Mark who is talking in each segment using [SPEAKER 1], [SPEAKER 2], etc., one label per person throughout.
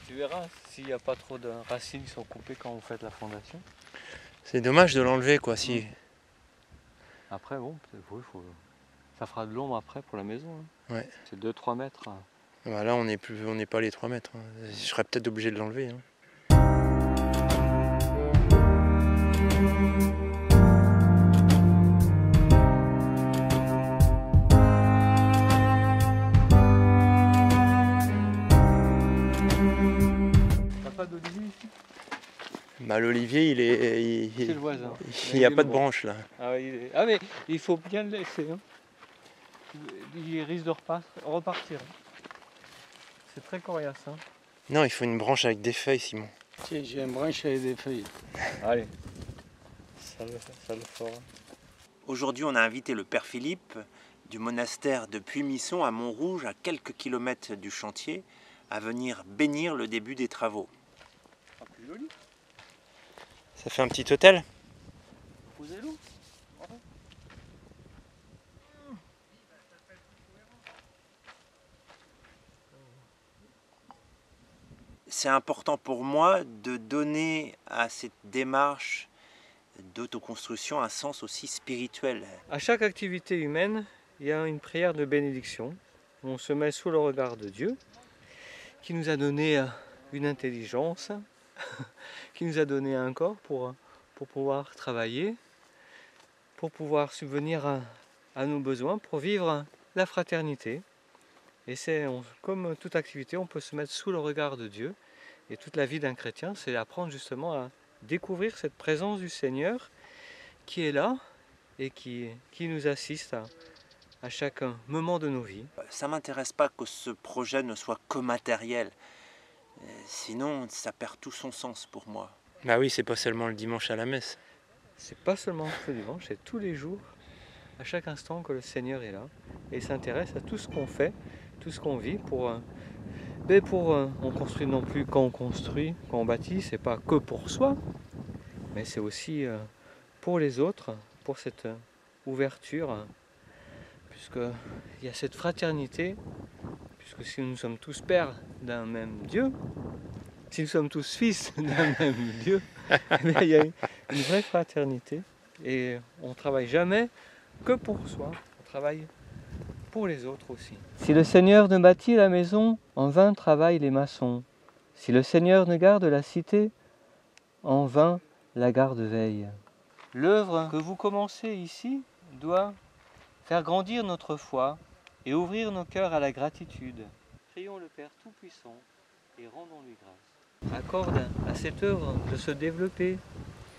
[SPEAKER 1] Tu verras s'il n'y a pas trop de racines qui sont coupées quand vous faites la fondation.
[SPEAKER 2] C'est dommage de l'enlever quoi. Si...
[SPEAKER 1] Après bon, oui, ça fera de l'ombre après pour la maison. Hein.
[SPEAKER 2] Ouais.
[SPEAKER 1] C'est 2-3 mètres.
[SPEAKER 2] Bah là on n'est pas les 3 mètres. Hein. Je serais peut-être obligé de l'enlever. Hein.
[SPEAKER 1] T'as pas d'olivier ici?
[SPEAKER 2] Bah l'olivier
[SPEAKER 1] C'est le voisin.
[SPEAKER 2] Il n'y a pas de branche là.
[SPEAKER 1] Ah, ah mais il faut bien le laisser. Hein. Il risque de repartir. C'est très coriace. Hein.
[SPEAKER 2] Non, il faut une branche avec des feuilles, Simon.
[SPEAKER 3] Tiens, j'ai une branche avec des feuilles.
[SPEAKER 1] Allez, ça le fera.
[SPEAKER 2] Aujourd'hui, on a invité le père Philippe du monastère de Puy-Misson à Montrouge, à quelques kilomètres du chantier, à venir bénir le début des travaux.
[SPEAKER 1] Ah, plus joli.
[SPEAKER 2] Ça fait un petit hôtel?
[SPEAKER 1] Posez-le.
[SPEAKER 2] C'est important pour moi de donner à cette démarche d'autoconstruction un sens aussi spirituel.
[SPEAKER 1] À chaque activité humaine, il y a une prière de bénédiction. On se met sous le regard de Dieu, qui nous a donné une intelligence, qui nous a donné un corps pour pouvoir travailler, pour pouvoir subvenir à nos besoins, pour vivre la fraternité. Et comme toute activité, on peut se mettre sous le regard de Dieu. Et toute la vie d'un chrétien, c'est apprendre justement à découvrir cette présence du Seigneur qui est là et qui nous assiste à chaque moment de nos vies.
[SPEAKER 2] Ça ne m'intéresse pas que ce projet ne soit que matériel. Sinon, ça perd tout son sens pour moi. Bah oui, c'est pas seulement le dimanche à la messe.
[SPEAKER 1] C'est pas seulement ce dimanche, c'est tous les jours, à chaque instant que le Seigneur est là et s'intéresse à tout ce qu'on fait, tout ce qu'on vit on construit non plus quand on bâtit, c'est pas que pour soi, mais c'est aussi pour les autres, pour cette ouverture, puisqu'il y a cette fraternité, puisque si nous sommes tous pères d'un même Dieu, si nous sommes tous fils d'un même Dieu, il y a une vraie fraternité et on ne travaille jamais que pour soi, on travaille pour les autres aussi. Si le Seigneur ne bâtit la maison, en vain travaillent les maçons. Si le Seigneur ne garde la cité, en vain la garde veille. L'œuvre que vous commencez ici doit faire grandir notre foi et ouvrir nos cœurs à la gratitude. Prions le Père Tout-Puissant et rendons-lui grâce. Accorde à cette œuvre de se développer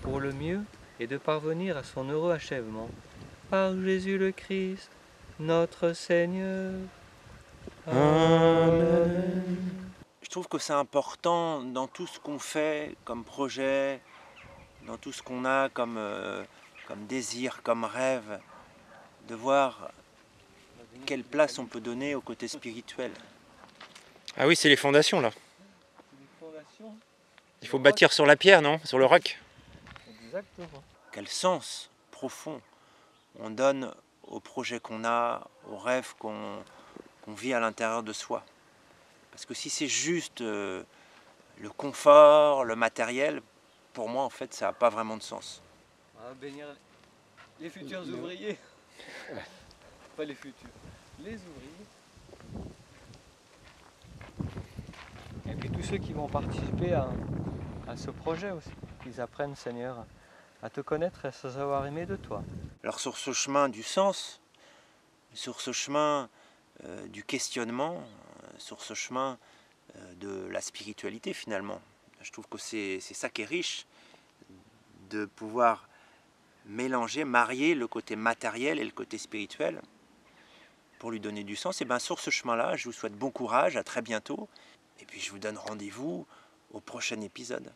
[SPEAKER 1] pour le mieux et de parvenir à son heureux achèvement. Par Jésus le Christ, notre Seigneur. Amen.
[SPEAKER 2] Je trouve que c'est important dans tout ce qu'on fait comme projet, dans tout ce qu'on a comme désir, comme rêve, de voir quelle place on peut donner au côté spirituel. Ah oui, c'est les fondations là. Il faut bâtir sur la pierre, non? Sur le roc.
[SPEAKER 1] Exactement.
[SPEAKER 2] Quel sens profond on donne au projet qu'on a, aux rêves qu'on vit à l'intérieur de soi. Parce que si c'est juste le confort, le matériel, pour moi en fait ça n'a pas vraiment de sens.
[SPEAKER 1] On va bénir les futurs ouvriers. Pas les futurs, les ouvriers. Et puis tous ceux qui vont participer à ce projet aussi, qu'ils apprennent, Seigneur, à te connaître et à se savoir aimer de toi.
[SPEAKER 2] Alors sur ce chemin du sens, sur ce chemin du questionnement, sur ce chemin de la spiritualité finalement, je trouve que c'est ça qui est riche, de pouvoir mélanger, marier le côté matériel et le côté spirituel pour lui donner du sens. Et bien sur ce chemin-là, je vous souhaite bon courage, à très bientôt, et puis je vous donne rendez-vous au prochain épisode.